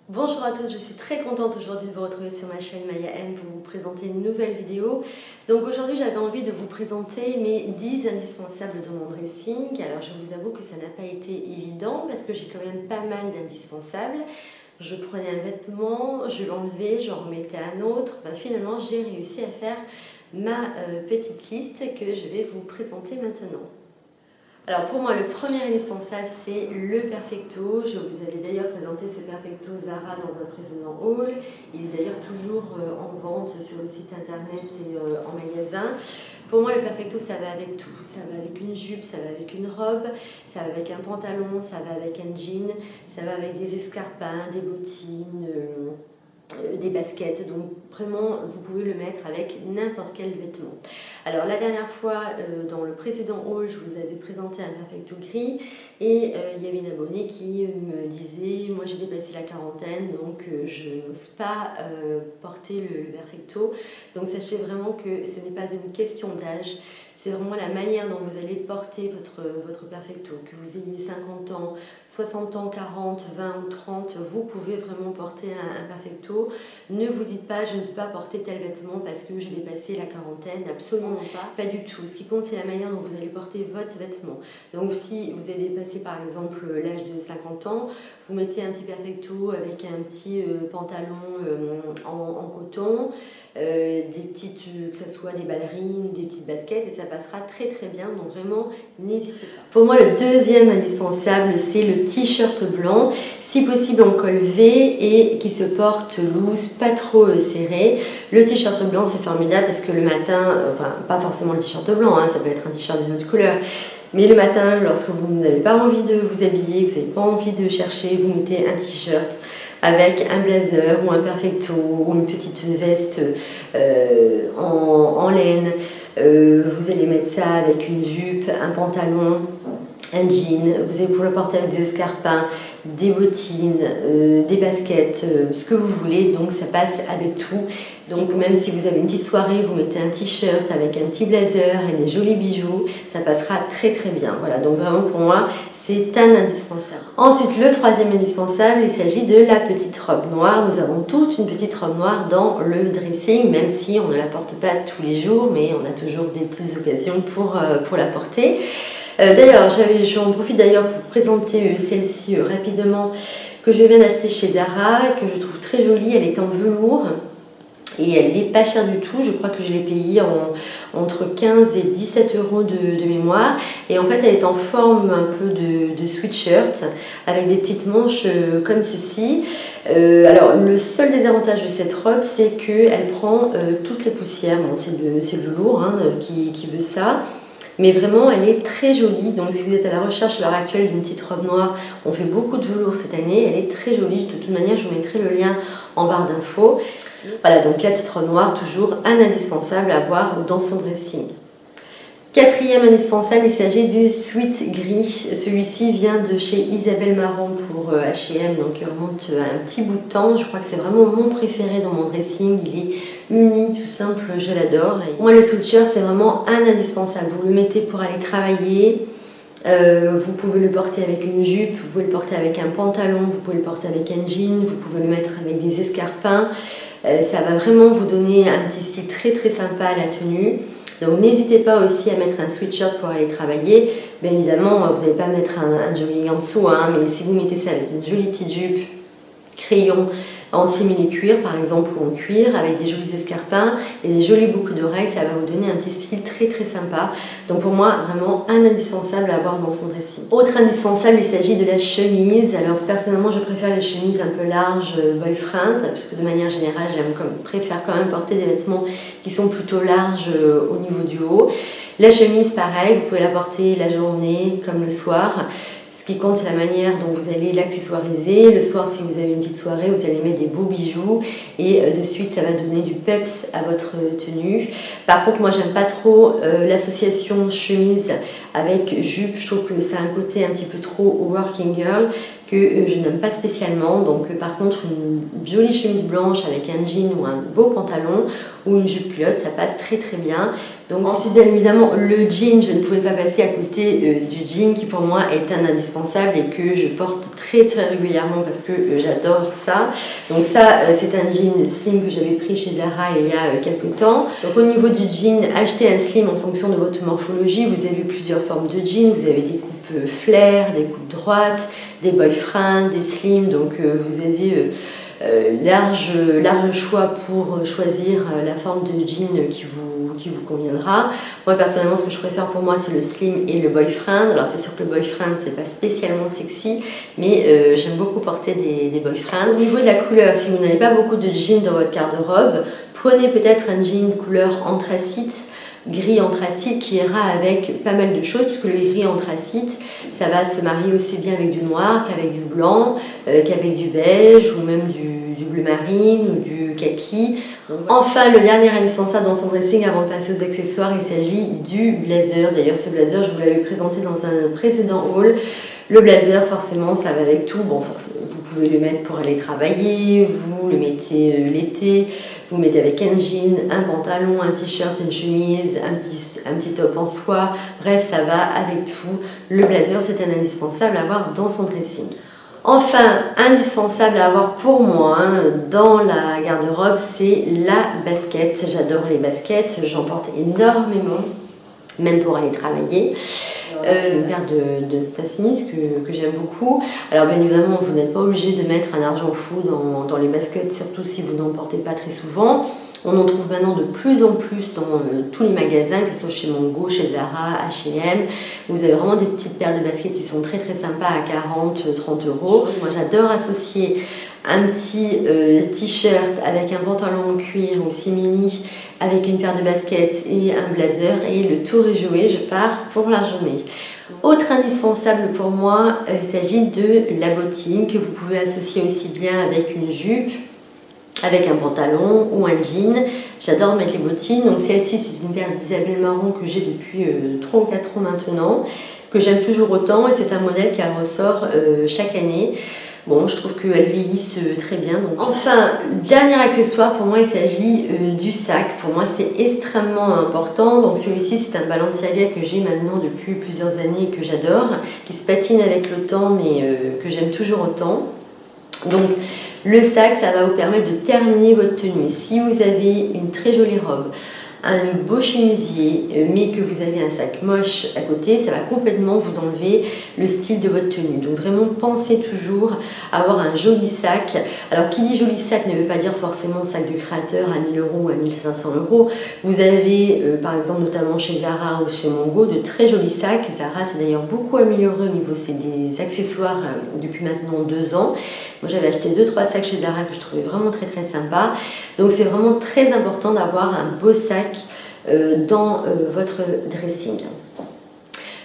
Bonjour à tous, je suis très contente aujourd'hui de vous retrouver sur ma chaîne Maya M pour vous présenter une nouvelle vidéo. Donc aujourd'hui j'avais envie de vous présenter mes 10 indispensables de mon dressing. Alors je vous avoue que ça n'a pas été évident parce que j'ai quand même pas mal d'indispensables. Je prenais un vêtement, je l'enlevais, j'en remettais un autre. Finalement j'ai réussi à faire ma petite liste que je vais vous présenter maintenant. Alors pour moi, le premier indispensable, c'est le Perfecto. Je vous avais d'ailleurs présenté ce Perfecto Zara dans un précédent haul. Il est d'ailleurs toujours en vente sur le site internet et en magasin. Pour moi, le Perfecto, ça va avec tout. Ça va avec une jupe, ça va avec une robe, ça va avec un pantalon, ça va avec un jean, ça va avec des escarpins, des bottines, des baskets. Donc vraiment, vous pouvez le mettre avec n'importe quel vêtement. Alors la dernière fois, dans le précédent haul, je vous avais présenté un Perfecto gris et il y avait une abonnée qui me disait « Moi j'ai dépassé la quarantaine, donc je n'ose pas porter le Perfecto ». Donc sachez vraiment que ce n'est pas une question d'âge. C'est vraiment la manière dont vous allez porter votre Perfecto. Que vous ayez 50 ans, 60 ans, 40, 20 ou 30, vous pouvez vraiment porter un Perfecto. Ne vous dites pas, je ne peux pas porter tel vêtement parce que j'ai dépassé la quarantaine, absolument pas. Pas du tout. Ce qui compte, c'est la manière dont vous allez porter votre vêtement. Donc si vous avez dépassé par exemple l'âge de 50 ans, vous mettez un petit Perfecto avec un petit pantalon en coton, des petites, que ce soit des ballerines, des petites baskets, et ça passera très très bien, donc vraiment n'hésitez pas. Pour moi, le deuxième indispensable, c'est le t-shirt blanc, si possible en col V et qui se porte loose, pas trop serré. Le t-shirt blanc, c'est formidable parce que le matin, enfin pas forcément le t-shirt blanc, hein, ça peut être un t-shirt d'une autre couleur, mais le matin, lorsque vous n'avez pas envie de vous habiller, que vous n'avez pas envie de chercher, vous mettez un t-shirt avec un blazer ou un perfecto ou une petite veste en laine. Vous allez mettre ça avec une jupe, un pantalon, un jean. Vous allez pouvoir le porter avec des escarpins, des bottines, des baskets, ce que vous voulez. Donc ça passe avec tout. Donc même si vous avez une petite soirée, vous mettez un t-shirt avec un petit blazer et des jolis bijoux, ça passera très très bien. Voilà, donc vraiment pour moi, c'est un indispensable. Ensuite, le troisième indispensable, il s'agit de la petite robe noire. Nous avons toute une petite robe noire dans le dressing, même si on ne la porte pas tous les jours, mais on a toujours des petites occasions pour la porter. D'ailleurs, j'en profite d'ailleurs pour présenter celle-ci rapidement, que je viens d'acheter chez Zara, que je trouve très jolie. Elle est en velours. Et elle n'est pas chère du tout, je crois que je l'ai payée entre 15 et 17 euros de mémoire. Et en fait, elle est en forme un peu de sweatshirt avec des petites manches comme ceci. Alors, le seul désavantage de cette robe, c'est qu'elle prend toutes les poussières. Bon, c'est le lourd hein, qui veut ça. Mais vraiment, elle est très jolie. Donc, si vous êtes à la recherche à l'heure actuelle d'une petite robe noire, on fait beaucoup de velours cette année. Elle est très jolie. De toute manière, je vous mettrai le lien en barre d'infos. Voilà, donc la petite robe noire, toujours un indispensable à avoir dans son dressing. Quatrième indispensable, il s'agit du sweat gris. Celui-ci vient de chez Isabelle Marant pour H&M, donc il remonte un petit bout de temps. Je crois que c'est vraiment mon préféré dans mon dressing. Il est uni, tout simple, je l'adore. Moi, le sweatshirt, c'est vraiment un indispensable. Vous le mettez pour aller travailler. Vous pouvez le porter avec une jupe, vous pouvez le porter avec un pantalon, vous pouvez le porter avec un jean, vous pouvez le mettre avec des escarpins. Ça va vraiment vous donner un petit style très très sympa à la tenue. Donc n'hésitez pas aussi à mettre un sweatshirt pour aller travailler. Bien évidemment, vous n'allez pas mettre un jogging en dessous, hein, mais si vous mettez ça avec une jolie petite jupe, crayon en simili-cuir par exemple ou en cuir avec des jolis escarpins et des jolies boucles d'oreilles, ça va vous donner un petit style très très sympa. Donc pour moi, vraiment un indispensable à avoir dans son dressing. Autre indispensable, il s'agit de la chemise. Alors personnellement, je préfère les chemises un peu larges, boyfriend, parce que de manière générale, préfère quand même porter des vêtements qui sont plutôt larges au niveau du haut. La chemise, pareil, vous pouvez la porter la journée comme le soir. Ce qui compte, c'est la manière dont vous allez l'accessoiriser. Le soir, si vous avez une petite soirée, vous allez mettre des beaux bijoux et de suite, ça va donner du peps à votre tenue. Par contre, moi, j'aime pas trop l'association chemise avec jupe. Je trouve que ça a un côté un petit peu trop working girl. que je n'aime pas spécialement. Donc par contre, une jolie chemise blanche avec un jean ou un beau pantalon ou une jupe culotte, ça passe très très bien. Donc ensuite, bien évidemment, le jean, je ne pouvais pas passer à côté du jean qui pour moi est un indispensable et que je porte très très régulièrement parce que j'adore ça. Donc ça, c'est un jean slim que j'avais pris chez Zara il y a quelques temps. Donc au niveau du jean, achetez un slim en fonction de votre morphologie. Vous avez plusieurs formes de jeans, vous avez des coupes flair, des coupes droites, des boyfriends, des slims, donc vous avez large choix pour choisir la forme de jean qui vous conviendra. Moi personnellement, ce que je préfère pour moi, c'est le slim et le boyfriend. Alors c'est sûr que le boyfriend, c'est pas spécialement sexy, mais j'aime beaucoup porter des boyfriends. Au niveau de la couleur, si vous n'avez pas beaucoup de jeans dans votre garde-robe, prenez peut-être un jean couleur anthracite, gris anthracite, qui ira avec pas mal de choses, puisque le gris anthracite, ça va se marier aussi bien avec du noir qu'avec du blanc, qu'avec du beige ou même du bleu marine ou du kaki. Enfin, le dernier indispensable dans son dressing avant de passer aux accessoires, il s'agit du blazer. D'ailleurs, ce blazer, je vous l'avais présenté dans un précédent haul. Le blazer, forcément, ça va avec tout. Bon, vous pouvez le mettre pour aller travailler, vous le mettez l'été, vous le mettez avec un jean, un pantalon, un t-shirt, une chemise, un petit top en soie. Bref, ça va avec tout. Le blazer, c'est un indispensable à avoir dans son dressing. Enfin, indispensable à avoir pour moi dans la garde-robe, c'est la basket. J'adore les baskets, j'en porte énormément, même pour aller travailler. C'est une paire de Sasmi's que j'aime beaucoup. Alors bien évidemment, vous n'êtes pas obligé de mettre un argent fou dans les baskets, surtout si vous n'en portez pas très souvent. On en trouve maintenant de plus en plus dans tous les magasins, que ce soit chez Mango, chez Zara, H&M. Vous avez vraiment des petites paires de baskets qui sont très très sympas à 40-30 euros. Moi j'adore associer un petit t-shirt avec un pantalon en cuir ou simili, avec une paire de baskets et un blazer, et le tour est joué, je pars pour la journée. Autre indispensable pour moi, il s'agit de la bottine que vous pouvez associer aussi bien avec une jupe, avec un pantalon ou un jean. J'adore mettre les bottines. Donc celle-ci, c'est une paire d'Isabelle Marron que j'ai depuis 3 ou 4 ans maintenant, que j'aime toujours autant, et c'est un modèle qui ressort chaque année. Bon, je trouve qu'elles vieillissent très bien. Donc. Enfin, dernier accessoire, pour moi, il s'agit du sac. Pour moi, c'est extrêmement important. Donc celui-ci, c'est un Balenciaga que j'ai maintenant depuis plusieurs années et que j'adore, qui se patine avec le temps, mais que j'aime toujours autant. Donc, le sac, ça va vous permettre de terminer votre tenue. Si vous avez une très jolie robe, un beau chemisier, mais que vous avez un sac moche à côté, ça va complètement vous enlever le style de votre tenue. Donc vraiment, pensez toujours à avoir un joli sac. Alors, qui dit joli sac ne veut pas dire forcément sac de créateur à 1000 euros ou à 1500 euros. Vous avez, par exemple, notamment chez Zara ou chez Mango, de très jolis sacs. Zara s'est d'ailleurs beaucoup amélioré au niveau des accessoires depuis maintenant 2 ans. Moi, j'avais acheté 2-3 sacs chez Zara que je trouvais vraiment très très sympa. Donc, c'est vraiment très important d'avoir un beau sac dans votre dressing.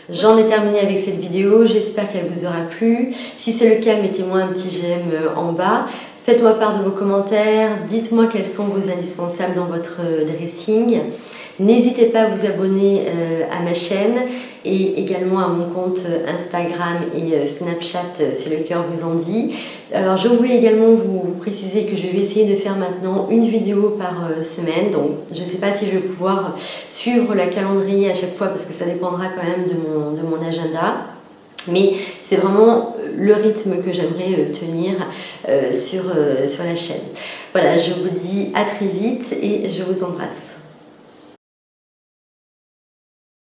J'en ai terminé avec cette vidéo, j'espère qu'elle vous aura plu. Si c'est le cas, mettez-moi un petit j'aime en bas. Faites-moi part de vos commentaires, dites-moi quels sont vos indispensables dans votre dressing. N'hésitez pas à vous abonner à ma chaîne et également à mon compte Instagram et Snapchat si le cœur vous en dit. Alors je voulais également vous préciser que je vais essayer de faire maintenant une vidéo par semaine. Donc je ne sais pas si je vais pouvoir suivre la calendrier à chaque fois parce que ça dépendra quand même de mon agenda. Mais c'est vraiment le rythme que j'aimerais tenir sur la chaîne. Voilà, je vous dis à très vite et je vous embrasse.